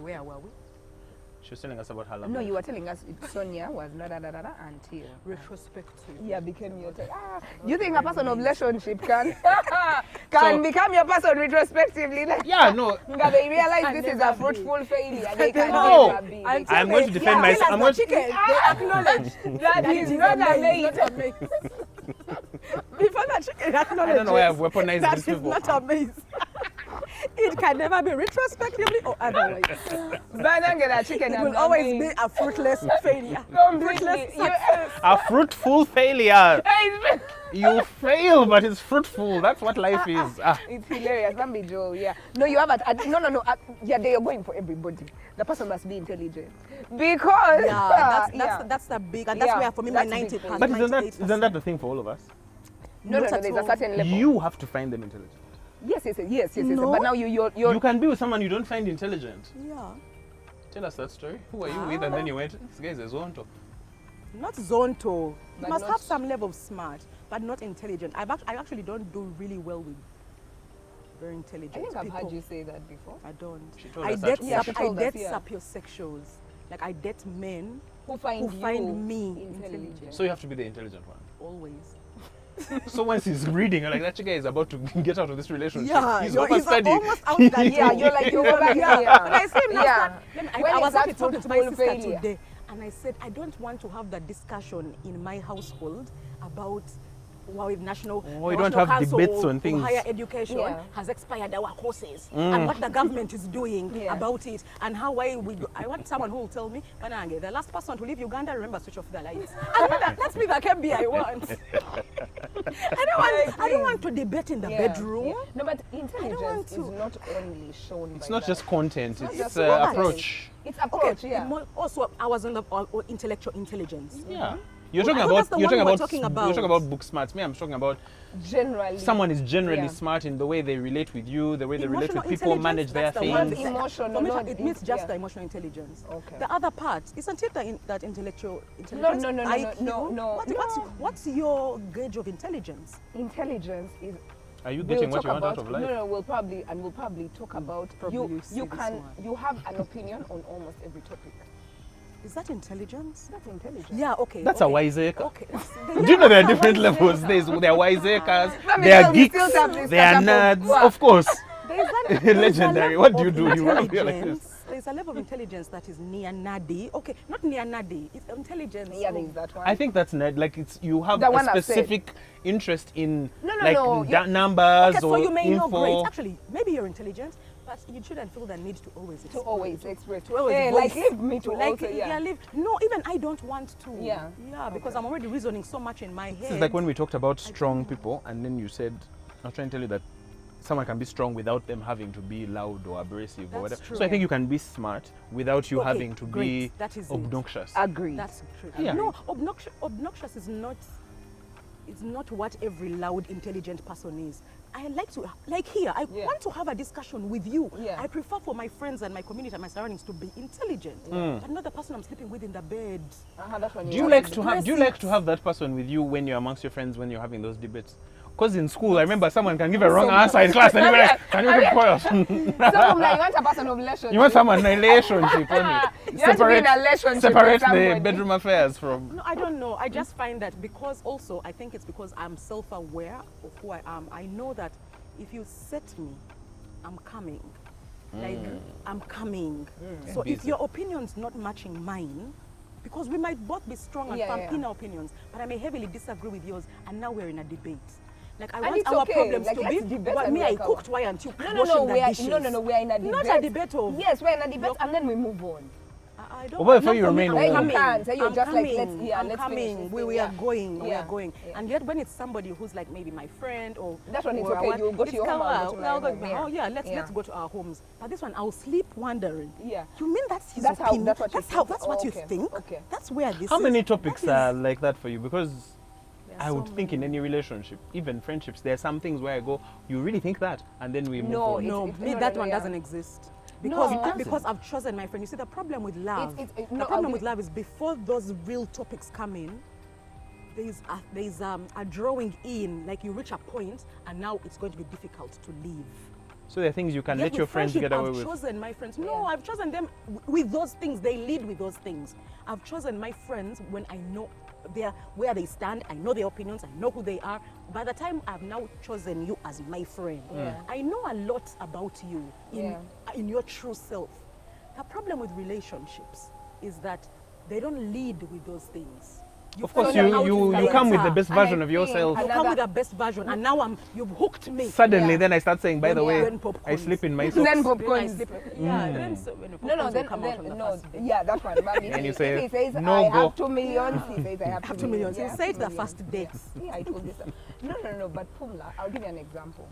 where were we? She was telling us about her love No, life. you were telling us Sonia was until Retrospective. yeah became your you think a person of relationship can become your person retrospectively? Yeah, no. They realize this is a fruitful failure. They can No. never be. I'm going to defend myself. I'm going to... Chicken, they acknowledge That is not amazing. Before that chicken acknowledges. I don't know why I've weaponized that these is people. not amazing. It can never be retrospectively or otherwise. But don't get that chicken. It will always be a fruitless failure. Completely. A fruitful failure. You fail, but it's fruitful. That's what life is. It's hilarious. Bambi Joe, yeah. No, you have no. Yeah, they are going for everybody. The person must be intelligent. Because That's the big, and that's where for me my 90. But isn't that the thing for all of us? no, there's a certain level. You have to find them intelligent. Yes. No. But now you're You can be with someone you don't find intelligent. Yeah. Tell us that story. Who are you with? And then you went, this guy is a zonto. Not zonto. You But must not- have some level of smart, but not intelligent. I actually don't do really well with very intelligent I think I've people. heard you say that before. I don't. She told I us date, that. Yeah, she I told us, date yeah. sapiosexuals. Like I date men Who find who find me intelligent. So you have to be the intelligent one. Always. So once he's reading, you're like, that guy is about to get out of this relationship. Yeah, he's you're overstudied. almost out that Yeah, you're like you're over here. When I said Yeah. I was actually talking to my fruitful sister failure. today, and I said I don't want to have that discussion in my household about why national. Oh, you don't National have Council debates on of things. Higher education Yeah. has expired our courses, and what the government is doing Yeah. about it, and how I want someone who will tell me, Banange, the last person to leave Uganda, remember switch off the lights. And that's me, that can be I want. I don't want to debate in the bedroom. Yeah. No, but want intelligence to. is not only shown It's by not that. just content, it's just content. approach. It's approach, Okay, yeah. also I was on the intellectual intelligence. Yeah. You're Well, talking I thought about that's the one we were talking you're about. talking about book smarts. Me, I'm talking about Generally. someone is generally Yeah. smart in the way they relate with you, the way they relate Emotional with people, intelligence, manage their that's the one. things. Not emotional, For me, not it means just yeah. the emotional intelligence. Okay. The other part, isn't it that intellectual intelligence? no, IQ? no. What's your gauge of intelligence? Intelligence is. Are you getting what talk you want about, out of life? No, we'll probably talk about Probably see you this can one. you have an opinion on almost every topic. Is that intelligence? That's intelligence. Yeah, okay. That's okay. a wiseacre. Okay. Do you know there are different levels? There are wiseacres, Let me there tell are you, geeks, still have this there are catch-up of- nerds, of course. There's Legendary. What do you do? You run here like this. There's a level of intelligence that is near nerdy. Okay, not near nerdy. It's intelligence. Yeah, of- there's that one. I think that's like it's you have The a one I've said. specific interest in No, like you- numbers Okay, so or you may know great. info. Actually, maybe you're intelligent, but you shouldn't feel the need to always express. express. To always Hey, voice. like leave me to like, also, yeah. leave. No, even I don't want to. Yeah. Yeah, because I'm already reasoning so much in my head. This is like when we talked about strong people, and then you said, I was trying to tell you that someone can be strong without them having to be loud or abrasive or That's whatever. true. So I think you can be smart without you Okay, having to be great. That is it. obnoxious. Agreed. That's true. Yeah. No, obnoxious is not. It's not what every loud, intelligent person is. I like to, like here, I Yeah. want to have a discussion with you. Yeah. I prefer for my friends and my community and my surroundings to be intelligent, but not the person I'm sleeping with in the bed. That's when Do you like to have that person with you when you're amongst your friends when you're having those debates? Because in school, I remember someone can give a wrong answer in class and you're like, can you keep quiet? So I'm like, you want a person of relationship. You want someone in a relationship only. You want to be in a relationship separate with somebody. the bedroom affairs from. No, I don't know. I just find that because also, I think it's because I'm self-aware of who I am. I know that if you set me, I'm coming. Like, I'm coming. So if your opinion's not matching mine, because we might both be strong and firm in our opinions, but I may heavily disagree with yours, and now we're in a debate. Like I And want it's our okay. problems Like, to let's be, debate but and me I work out. cooked, why aren't you No, washing the we are, dishes? we're in a debate. Not a debate of. Yes, we're in a debate and then we move on. I don't. What if not you for me, remain I'm warm? coming. You can't, so you're I'm just like, coming. let's- yeah, I'm let's finish coming. this We thing, are yeah. going. We Yeah. are going. Yeah. And yet when it's somebody who's like maybe my friend or That's when it's or okay, what, you go to it's your home, I'll go to my I'll go home, to yeah. Oh yeah, let's Yeah. go to our homes. But this one I'll sleep wondering. Yeah. You mean that's his That's how- opinion? that's what you think? That's what Oh, you okay. think? Okay. That's where this How is. many topics That are is- like that for you? Because there I are would so think in many. any relationship, even friendships, there are some things where I go, you really think that? And then we move No, on. No, It's- me, no, that no, one yeah. doesn't exist. No, Because, it doesn't. because I've chosen my friend. You see, the problem with love, no, the I'll problem give- with love is before those real topics come in, there's a drawing in, like you reach a point and now it's going to be difficult to leave. So there are things you can Yet let with your friends friendship, get away I've with. chosen my friends. No, Yeah. I've chosen them with those things. They lead with those things. I've chosen my friends when I know where they stand. I know their opinions. I know who they are. By the time I've now chosen you as my friend, Yeah. I know a lot about you in your true self. The problem with relationships is that they don't lead with those things. Of course, find out you come with the later. best And I version of think yourself. You come with the best version, and now you've hooked me. Suddenly, Yeah. then I start saying, by the way, Then I popcorns. sleep in my Then socks. popcorn. Then I sleep. Yeah, then when the No, popcorns will then come out on the first day. yeah, that one. But And you if say, he says "No, I go." have 2 million, he says I have 2 million. Yeah, You say it 2 the million. first dates. Yeah, I told you so. No. But Pumla, I'll give you an example.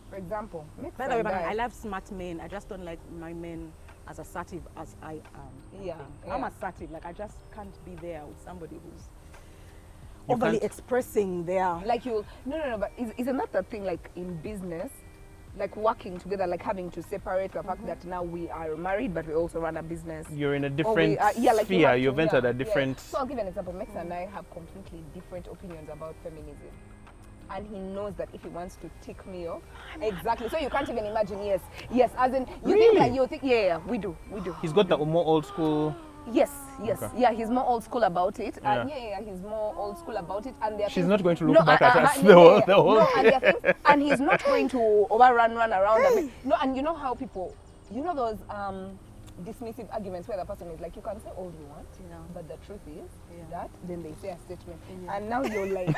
For example, Mix By the way, and I I- love smart men. I just don't like my men as assertive as I am. Yeah, I'm yeah. assertive. Like I just can't be there with somebody who's You overly can't? expressing their. like you no, but isn't that the thing, like in business, like working together, like having to separate the fact that now we are married but we also run a business. You're in a Or we different are- yeah, like you sphere. have to- You've entered yeah, a different. Yeah. So I'll give you an example. Mex and I have completely different opinions about feminism. And he knows that if he wants to tick me off, exactly. So you can't even imagine. Yes. As in, you Really? think, yeah, we do. He's got the more old school. Yes. Okay. Yeah, he's more old school about it. Yeah. And he's more old school about it. And there are She's things- not going to look No, back at us yeah, the whole No, and, day. there are things, and he's not going to run around. A bit. No, and you know how people, those dismissive arguments where the person is like, you can say all you want, but the truth is that, then they say a statement. And now you're like,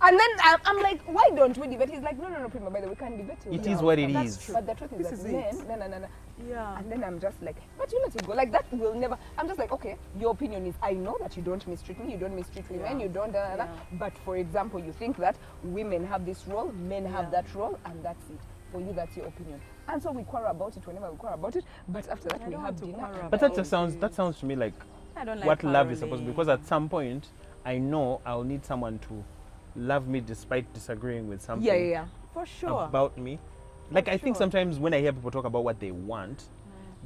and then I'm like, why don't we debate? He's like, no, Prima, by the way, we can't debate. It is what it That's is. true. But the truth is This that is it. men, no. Yeah. And then I'm just like, but you let it go. Like that will never. I'm just like, okay, your opinion is, I know that you don't mistreat me, you don't mistreat women, you don't. But for example, you think that women have this role, men have that role, and that's it. For you, that's your opinion. And so we quarrel about it whenever we quarrel about it. But after that, I we don't have want to dinner. quarrel But about that sounds to me like I don't like what love is supposed to be. quarreling. Because at some point, I know I'll need someone to love me despite disagreeing with something Yeah. For sure. about me. Like I think sure. sometimes when I hear people talk about what they want,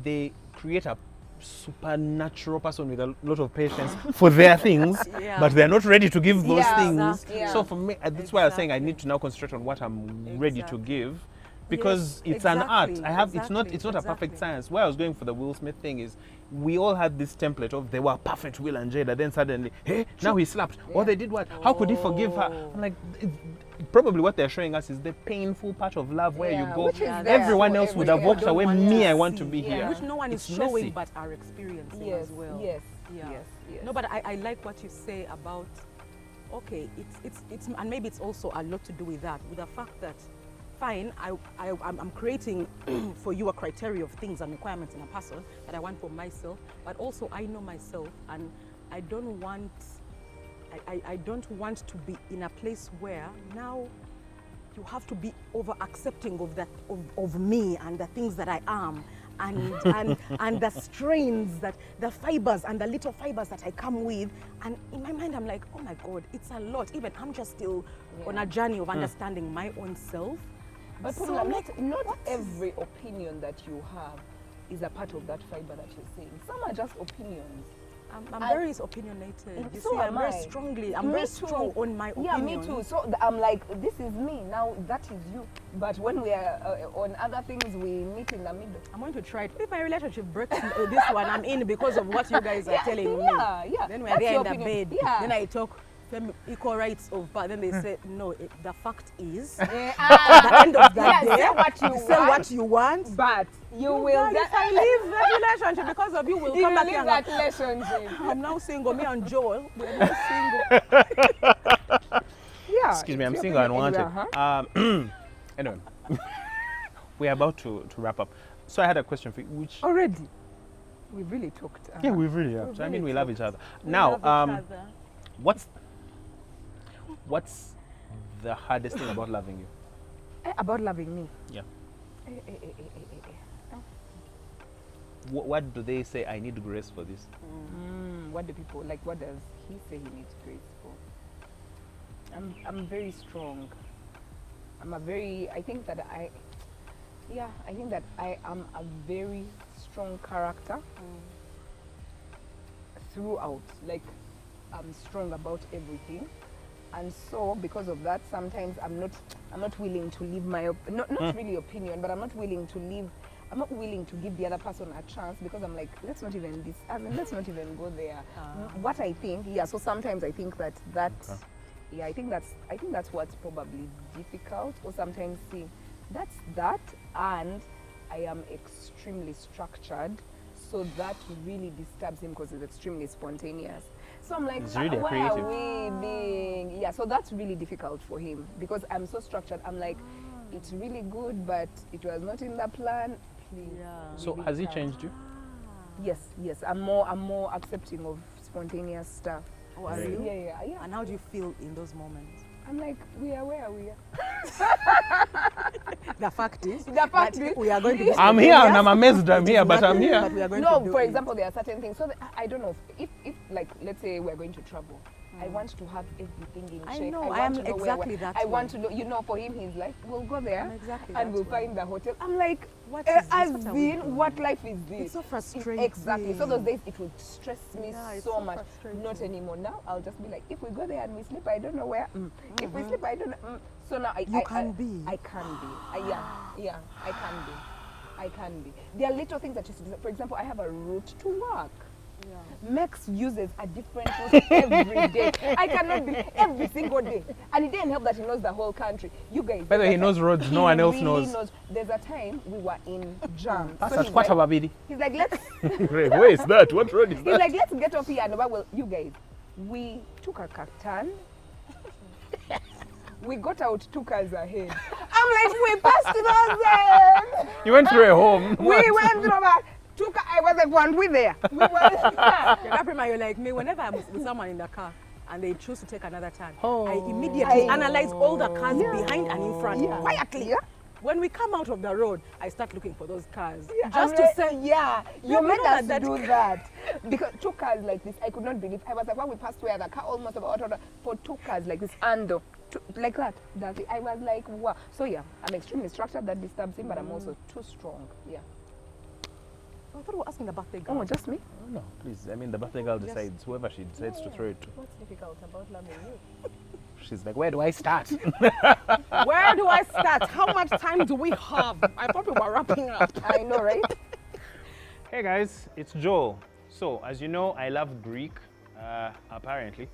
they create a supernatural person with a lot of patience for their things, Yeah. but they're not ready to give those Yeah, things. exactly. Yeah. So for me, that's why I was saying I Exactly. need to now concentrate on what I'm ready to Exactly. give, because Yes, it's an art. exactly, It's not a perfect exactly. science. Where I was going for the Will Smith thing is, we all had this template of they were perfect, Will and Jada. Then suddenly, hey, now he slapped. Or they did what? How could he forgive her? Oh. I'm like, probably what they're showing us is the painful part of love where you go. Which is Yeah, there Everyone for else would every- have walked Don't away. want Me, to I want to see. be Yeah. here. Which no one is It's showing messy. but are experiencing Yes, as well. yes. No, but I like what you say about, okay, it's and maybe it's also a lot to do with that, with the fact that, fine, I'm creating for you a criteria of things and requirements in a person that I want for myself, but also I know myself, and I don't want to be in a place where now you have to be over accepting of that of me and the things that I am, and the strains, that the fibers and the little fibers that I come with. And in my mind I'm like, oh my God, it's a lot. Even I'm just still on a journey of understanding my own self. But So Pumla, I'm like, not every opinion that you have is a part of that fiber that you're saying. Some are just opinions. I'm I- very opinionated. You So see, I'm am very I. strongly, I'm Me very too. strong on my Yeah, opinion. me too. So I'm like, this is me, now that is you. But when we are on other things, we meet in the middle. I'm going to try it. If my relationship breaks, this one I'm in because of what you guys are telling me. Yeah. Then we're That's there your in the opinion. bed. Yeah. Then I talk equal rights of, but then they say, no, the fact is, at Yeah. the end of the Yeah, day, say what you say want. what you want. But you will. Yeah, if I leave that relationship because of you, will you come back leave here and that go, relationship. I'm now single. Me and Joel, we're now single. Yeah. Excuse me, I'm it's your single and opinion. wanted. Uh-huh. Anyway, we're about to wrap up. So I had a question for you, which Already. We've really talked. yeah, we really have. We've I mean, really we love talked. each other. We Now, love each other. what's the hardest thing about loving you? About loving me. Yeah. Eh. What do they say? I need grace for this. What do people like? What does he say he needs grace for? I'm very strong. I think that I am a very strong character throughout. Like, I'm strong about everything. And so because of that, sometimes I'm not willing to leave my not really opinion, but I'm not willing to give the other person a chance, because I'm like, let's not even go there. What I think, so sometimes I think that I think that's what's probably difficult, or sometimes that's that, and I am extremely structured, so that really disturbs him because it's extremely spontaneous. So I'm like, It's really why creative. are we being? Yeah, so that's really difficult for him because I'm so structured. I'm like, it's really good, but it was not in the plan. Please. Yeah. So really has he can't. changed you? Yes. I'm more accepting of spontaneous stuff. Oh, are you? Yeah. And how do you feel in those moments? I'm like, we are where we are. The fact is, The fact that is, we are going to be I'm here and spontaneous. I'm amazed I'm It here, is but I'm nothing, here. but we are going No, to do for it. example, there are certain things. So I don't know if like, let's say we're going to travel. I want to have everything in I check. know, want I am to know exactly that I way. want to know, for him, he's like, we'll go there I'm exactly and that we'll way. find the hotel. I'm like, What is this? as What are we in, doing? what life is this? It's so frustrating. Exactly. So those days it would stress me Yeah, it's so so much. frustrating. Not anymore. Now I'll just be like, if we go there and we sleep, I don't know where. If we sleep, I don't know. So now I can be. I can be. I can be. There are little things that you see. For example, I have a route to work. Yeah. Max uses a different route every day. I cannot be every single day. And it didn't help that he knows the whole country. You guys. By the way, he knows roads no one else knows. There's a time we were in jam. That's So at he's Kwata like, Babidi. he's like, let's Where is that? What road is he's that? like, let's get off here. And well, you guys, we took a turn. We got out 2 cars ahead. I'm like, we passed those. You went through a home. We went through about 2 cars. I was like, weren't we there? We were Caprima, you're like me. Whenever I'm with someone in the car and they choose to take another turn, I immediately analyze all the cars behind and in front quietly. Yeah. When we come out of the road, I start looking for those cars. I'm Just to like, say, you made know us that do that. Because 2 cars like this, I could not believe. I was like, when we passed where the car almost about for 2 cars like this, and like that. I was like, wow. So yeah, I'm extremely structured. That disturbs him, but I'm also too strong. Yeah. I thought we were asking the birthday girl. Oh, just me? Oh, no, please. I mean, the birthday girl decides. Whoever she decides to throw it to. What's difficult about loving you? She's like, where do I start? Where do I start? How much time do we have? I thought we were wrapping up. I know, right? Hey guys, it's Joel. So, as you know, I love Greek, apparently.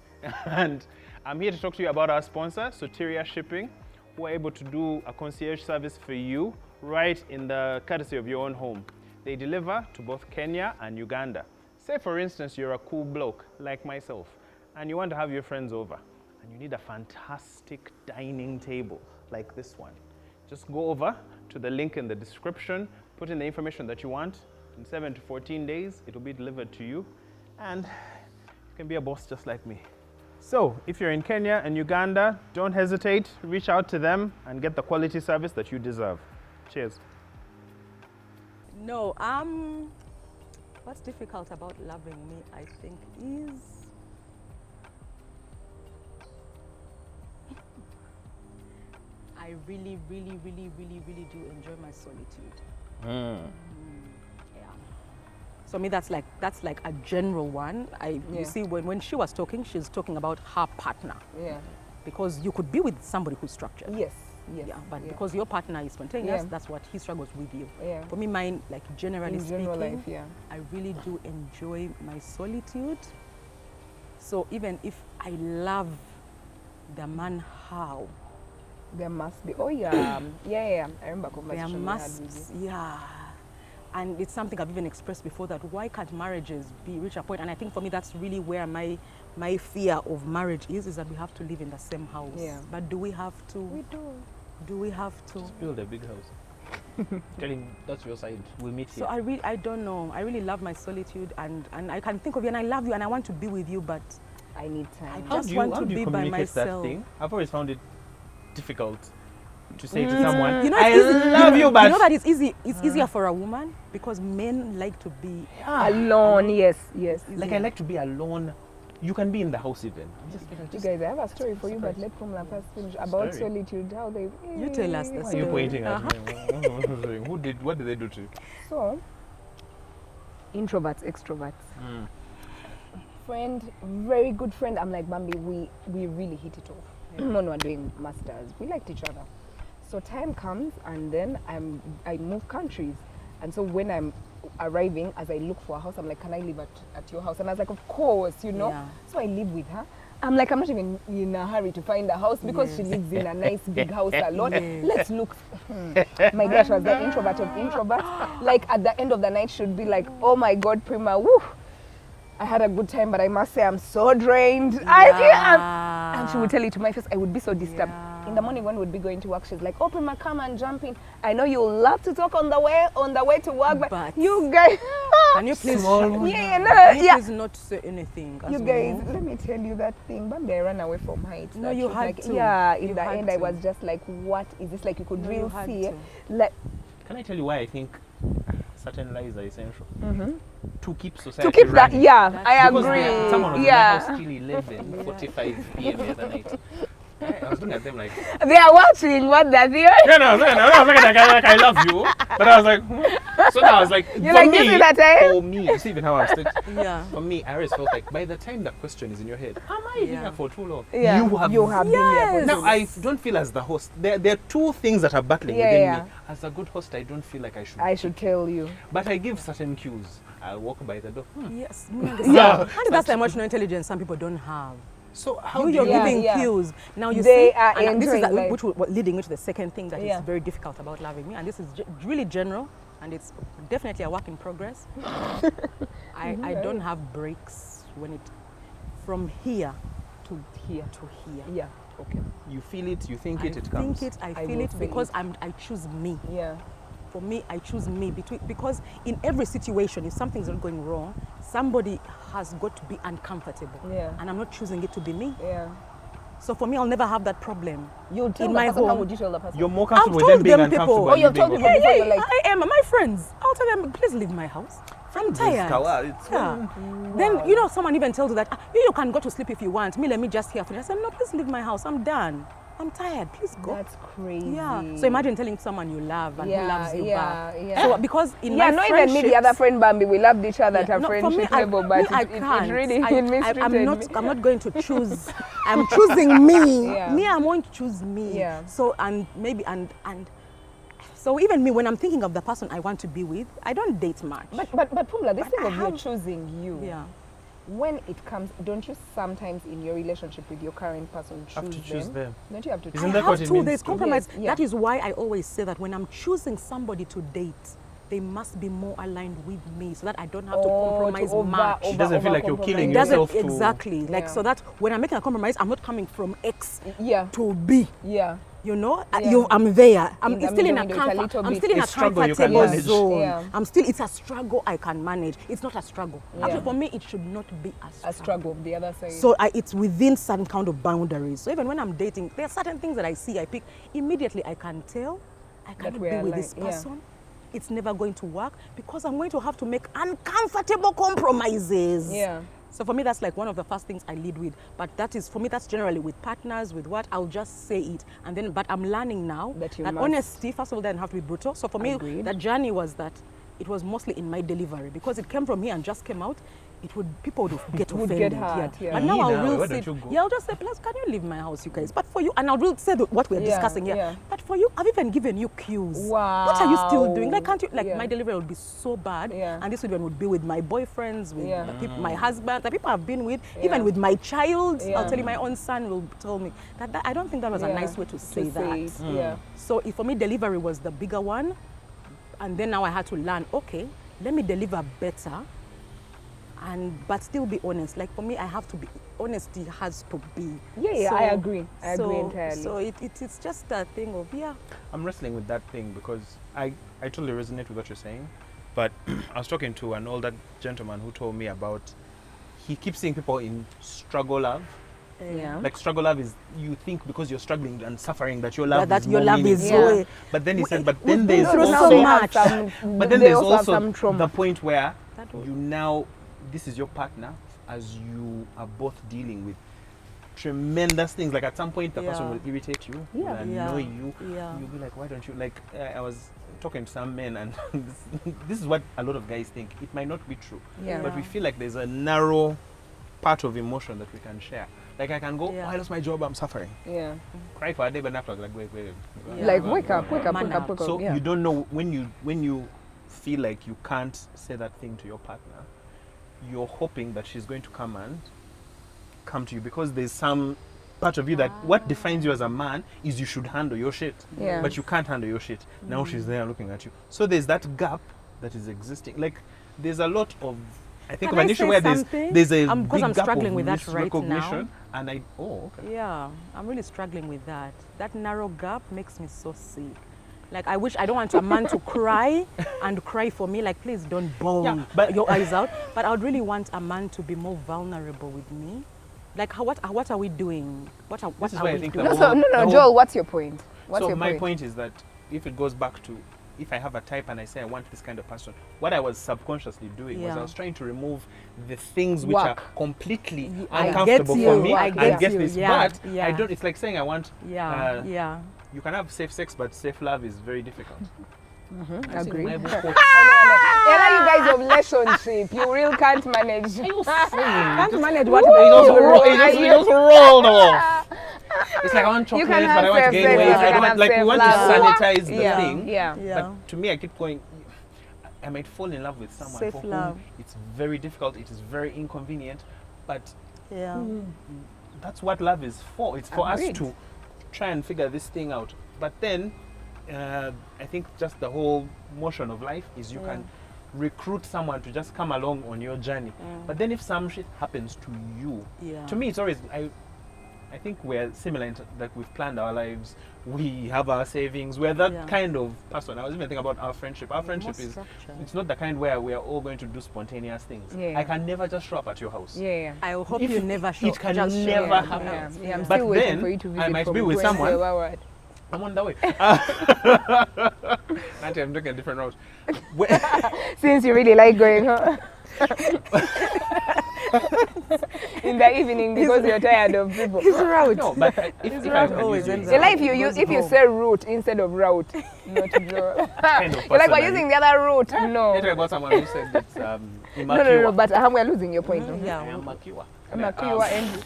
And I'm here to talk to you about our sponsor, Soteria Shipping, who are able to do a concierge service for you right in the courtesy of your own home. They deliver to both Kenya and Uganda. Say, for instance, you're a cool bloke like myself, and you want to have your friends over, and you need a fantastic dining table like this one. Just go over to the link in the description, put in the information that you want. In 7 to 14 days, it will be delivered to you, and you can be a boss just like me. So, if you're in Kenya and Uganda, don't hesitate, reach out to them and get the quality service that you deserve. Cheers. No, what's difficult about loving me, I think, is I really, really, really, really, really do enjoy my solitude. Yeah. So me, that's like a general one. You see, when she was talking, she's talking about her partner. Yeah. Because you could be with somebody who's structured. Yes. Yeah, but because your partner is spontaneous, Yeah. that's what he struggles with you. Yeah. For me, mine, like generally In general speaking, life, yeah. I really do enjoy my solitude. So even if I love the man how, There must be. Oh yeah. Yeah. I remember there conversation we had with must, you. yeah. And it's something I've even expressed before, that why can't marriages reach a point? And I think for me, that's really where my fear of marriage is that we have to live in the same house. Yeah. But do we have to? We do. Do we have to? Build a big house. Tell him that's your side. We'll meet So here. I don't know. I really love my solitude, and I can think of you, and I love you, and I want to be with you, but I need time. I just want to be by communicate that myself. thing? I've always found it difficult to say to someone, You know, I it's easy. love you, but you know that it's easy. It's easier for a woman because men like to be. Alone. Yes. like I like to be alone. You can be in the house even. You guys, I have a story for you, but let Pumla first finish about Story? solitude. How they. You tell us the Why are you story. pointing at me? What did they do to you? So, introverts, extroverts. friend, very good friend. I'm like, Bambi, we really hit it off. When we're doing masters, we liked each other. So time comes, and then I move countries, and so when I'm arriving, as I look for a house, I'm like, can I live at your house? And I was like, of course, you know. Yeah. So I live with her. I'm like, I'm not even in a hurry to find a house because she lives in a nice big house alone. Yes. Let's look. My gosh, was the introvert of introverts. Like at the end of the night, she'd be like, oh my God, Prima, woo. I had a good time, but I must say I'm so drained. And she would tell it to my face. I would be so disturbed. Yeah. In the morning when we'd be going to work, she's like, oh, Prima, come and jump in. I know you love to talk on the way to work, but you guys... Can you please please not say anything? You guys, let me tell you that thing. Bambi, I ran away from heights. No, you had like, to. Yeah, in You the had end, I to. was just like, what is this? Like, you could No, really you had see to. it. Like, Can I tell you why I think certain lies are essential? To keep society to keep that, running. yeah, I Because agree. someone was Yeah. in my house till 11:45 p.m. the other night. I was looking at them like, They are watching what they're doing. no, I was like, I love you. But I was like, so now I was like, You're like, this is that time? for me, you see even how I was Yeah. for me, I always felt like by the time that question is in your head, am I here for too long? Yeah. You have been there. Now, I don't feel as the host. There are two things that are battling Yeah, within yeah. me. As a good host, I don't feel like I should. I should tell you. But I give certain cues. I'll walk by the door. Yes. Yeah. And that's the emotional intelligence some people don't have. So how You're do you... giving Yeah. cues. Now you They see, are and this is entering, like- which will, leading me to the second thing that is Yeah. very difficult about loving me, and this is really general, and it's definitely a work in progress. I don't have breaks when it from here To here. to here. Yeah. Okay. You feel it, you think I it, it comes. think it, I I feel will it feel because it. I choose me. Yeah. For me, I choose me because in every situation, if something's not going wrong, somebody has got to be uncomfortable. Yeah. And I'm not choosing it to be me. Yeah. So for me, I'll never have that problem. You tell In the my person, how home. would you tell the person? You're more I've comfortable with told them being them people. uncomfortable. Oh, and you've you told being people okay. before, you're like, I am. My friends, I'll tell them, please leave my house. I'm tired. Yeah. Then, you know, someone even tells you that, you can go to sleep if you want. Me, let me just hear from you. I said, no, please leave my house. I'm done. I'm tired. Please go. that's crazy. Yeah. So imagine telling someone you love and who loves you back. Yeah. So because in Yeah, my not even me, the other friend Bambi, we loved each other at a no, for friendship me, level, but I it can't. really I'm mistreated me. not going to choose. I'm choosing me. Yeah. Me, I'm going to choose me. Yeah. So and maybe and so even me, when I'm thinking of the person I want to be with, I don't date much. But Pumla, this But thing I of you have- choosing you, yeah. when it comes, don't you sometimes in your relationship with your current person choose, Have to choose them. Don't you have to Isn't choose that I what have it to. means There's to- compromise. Yes, yeah. That is why I always say that when I'm choosing somebody to date, they must be more aligned with me, so that I don't have to compromise much. She doesn't feel like you're killing It doesn't yourself to- exactly like Yeah. so that when I'm making a compromise, I'm not coming from X Yeah. to B. Yeah. You know, Yeah. I'm there. I'm In the still in middle, a it's a comfort. little I'm bit- still in a a struggle you can comfortable manage. zone. Yeah. It's a struggle I can manage. It's not a struggle. Yeah. Actually, for me, it should not be A struggle, the other side. So it's within certain kind of boundaries. So even when I'm dating, there are certain things that I see, I pick immediately. I can tell I cannot be we're with this aligned, yeah. person. It's never going to work because I'm going to have to make uncomfortable compromises. Yeah. So for me, that's like one of the first things I lead with. But that is, for me, that's generally with partners, with what, I'll just say it. And then, but I'm learning now That you that must. honesty, first of all, doesn't have to be brutal. So for me, Agreed. the journey was that it was mostly in my delivery because it came from here and just came out. People would get Would offended. get hurt, yeah. But now Me I'll now, real why say, don't you go? yeah, I'll just say, please, can you leave my house, you guys? But for you, and I'll real say what we're Yeah, discussing here. yeah. But for you, I've even given you cues. Wow. What are you still doing? Like, can't you? Like, Yeah. my delivery would be so bad, Yeah. and this would be with my boyfriends, with Yeah. the my husband, the people I've been with, Yeah. even with my child. Yeah. I'll tell you, my own son will tell me that I don't think that was a Yeah. nice way to say that. it, Yeah. So for me, delivery was the bigger one. And then now I had to learn, okay, let me deliver better but still be honest. Like for me, I have to be, honesty has to be. Yeah, I agree. I agree entirely. So it's just a thing of, yeah. I'm wrestling with that thing because I totally resonate with what you're saying. But I was talking to an older gentleman who told me about, he keeps seeing people in struggle love. Yeah. Like struggle love is, you think because you're struggling and suffering that your love that is your more love is meaningful. way. But then he said, but we've then been there's through also, so much. but then they there's also have also some trauma. the point where That will- you now, this is your partner, as you are both dealing with tremendous things. Like at some point, the person Yeah. will irritate you, Yeah. will annoy Yeah. you. Yeah. You'll be like, why don't you? Like, I was talking to some men, and this is what a lot of guys think. It might not be true, Yeah. but we feel like there's a narrow part of emotion that we can share. Like I can go, Yeah. oh, I lost my job, I'm suffering. Yeah. Cry for a day, but after like wait. Yeah. Like wake up. So Yeah. you don't know when you feel like you can't say that thing to your partner, you're hoping that she's going to come to you because there's some part of you that what defines you as a man is you should handle your shit. Yeah. But you can't handle your shit. Now she's there looking at you. So there's that gap that is existing. Like there's a lot of I think Can of an I issue say where something? there's a Because big I'm gap struggling of with that right misrecognition, now. and okay. Yeah, I'm really struggling with that. That narrow gap makes me so sick. Like I wish I don't want a man to cry and cry for me. Like please don't bawl Yeah, but- your eyes out. But I would really want a man to be more vulnerable with me. Like what are we doing? What are is why I we think doing? No, the so whole- no, the whole- Joel. What's your point? What's so your my point? point is that if it goes back to if I have a type and I say I want this kind of person, what I was subconsciously doing was I Yeah. was trying to remove the things which are Work. completely I uncomfortable get for you, me. I get you, this, yeah, but yeah. I don't. It's like saying I want. Yeah, yeah. You can have safe sex, but safe love is very difficult. Agree. My book quote. You guys of relationship, you really can't manage. Can't manage what It just rolled off. It's like I want You chocolate, can but have I want to gain self-love, weight. you I can don't want have like we want to self-love. sanitize the Yeah. thing. Yeah. Yeah. But to me, I keep going. I might fall in love with someone Safe for love. whom it's very difficult. It is very inconvenient, but Yeah. that's what love is for. It's for Agreed. us to try and figure this thing out. But then, I think just the whole motion of life is you can recruit someone to just come along on your journey. But then if some shit happens to you, Yeah. to me it's always I think we're similar in like we've planned our lives, we have our savings, we're that Yeah. kind of person. I was even thinking about our friendship. Our friendship more is structured. it's not the kind where we are all going to do spontaneous things. Yeah. I can never just show up at your house. Yeah. I hope If you never show. it can just show never up. happen. Yeah, I'm But still waiting then for you to visit I might from be with Gwen someone. to Wawad. I'm on the way. Nanti, I'm taking a different route. Since you really like going home. In the evening because you're tired of people. His route. No, but His if I route can always use ends you, You like if Goes you home. say route instead of route, not draw. kind of You're like, we're person using the other route. No. You're talking about someone who said it's No, but we're losing your point. I Yeah. am Makiwa. Makiwa and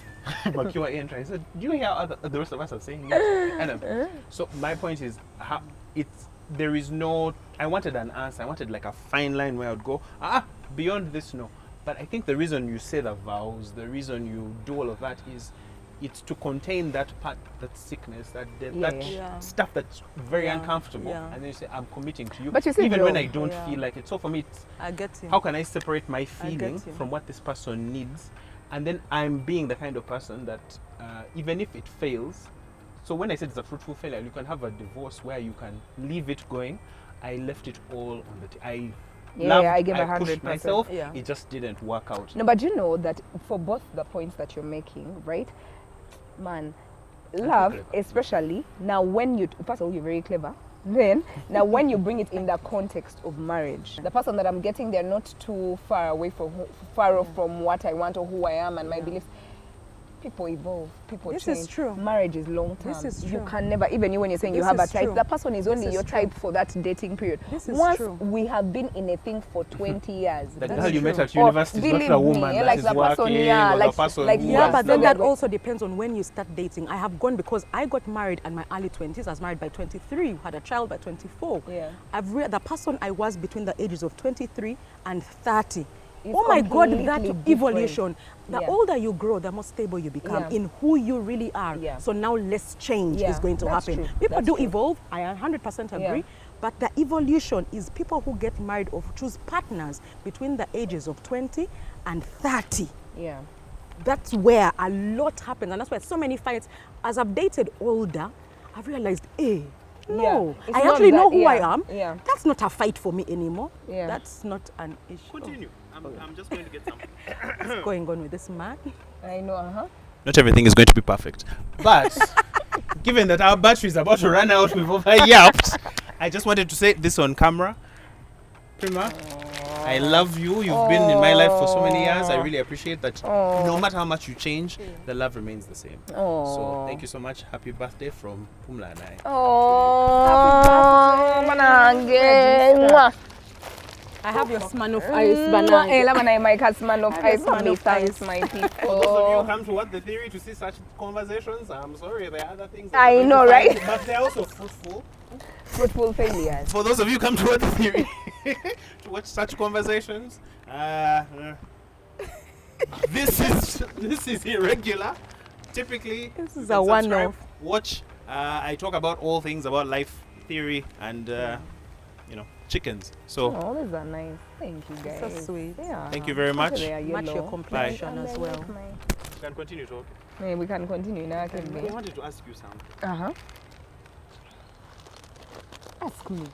Makiwa entry. I said, do you hear how the rest of us are saying it? And, so my point is, there is no. I wanted an answer. I wanted like a fine line where I would go. Beyond this, no. But I think the reason you say the vows, the reason you do all of that is, it's to contain that part, that sickness, that death, Yeah, that yeah. stuff that's very Yeah, uncomfortable. yeah. And then you say, I'm committing to you, But you see, even when Joe, I don't Yeah. feel like it. So for me, it's I get you. how can I separate my I get feeling you. from what this person needs, and then I'm being the kind of person that even if it fails, so when I said it's a fruitful failure, you can have a divorce where you can leave it going. I left it all on the I loved, I give I pushed 100%. myself. Yeah. It just didn't work out. No, but you know that for both the points that you're making, right? Man, love, clever. especially now when you, first of all, you're very clever. Then, now when you bring it in the context of marriage, the person that I'm getting, they're not too far away far off from what I want or who I am and my beliefs. People evolve, people This change. is true. Marriage is long term. This is You true. can never, even you when you're saying you This have a is type, true. the person is only This is your true. type for that dating period. This is Once true. we have been in a thing for 20 years, The That's girl you met true. at university is believe not a me, woman that like is the person, working, yeah, or like- the person like- who Yeah, has but then now that we are also depends on when you start dating. I have gone because I got married in my early 20s. I was married by 23, had a child by 24. Yeah. The person I was between the ages of 23 and 30. It's Oh my God, that completely different. evolution. The Yeah. older you grow, the more stable you become Yeah. in who you really are. Yeah. So now less change Yeah, is going to that's happen. true. People That's do true. evolve. I 100% agree. Yeah. But the evolution is people who get married or choose partners between the ages of 20 and 30. Yeah. That's where a lot happens, and that's why so many fights. As I've dated older, I've realized, no, Yeah. It's I not actually know that- who I yeah, am. yeah. That's not a fight for me anymore. Yeah. That's not an issue. Continue. I'm just going to get something. What's going on with this man? I know, Not everything is going to be perfect. But given that our battery is about to run out, we've over yapped. I just wanted to say this on camera. Prima, I love you. You've been in my life for so many years. I really appreciate that. No matter how much you change, the love remains the same. So thank you so much. Happy birthday from Pumla and I. Oh, manange. Mwah. I have your Smirnoff ice banana. Ela my Smirnoff Have ice your Smirnoff thanks, ice. my For those of you people. who come to What the Theory to see such conversations, I'm sorry, there are other things. that I you're going know, to find, right? But they're also fruitful. Fruitful failures. For those of you who come to What the Theory to watch such conversations, this is irregular. Typically, This you is can a subscribe, one-off. Watch. I talk about all things about life theory and chickens. So Oh, these are nice. Thank you, guys. So sweet. Yeah. thank you very much. Actually, they are Match your yellow. complexion And as I well. like my- You can continue talking. Yeah, we can continue now, can I we? wanted to ask you something. Uh-huh. Ask me.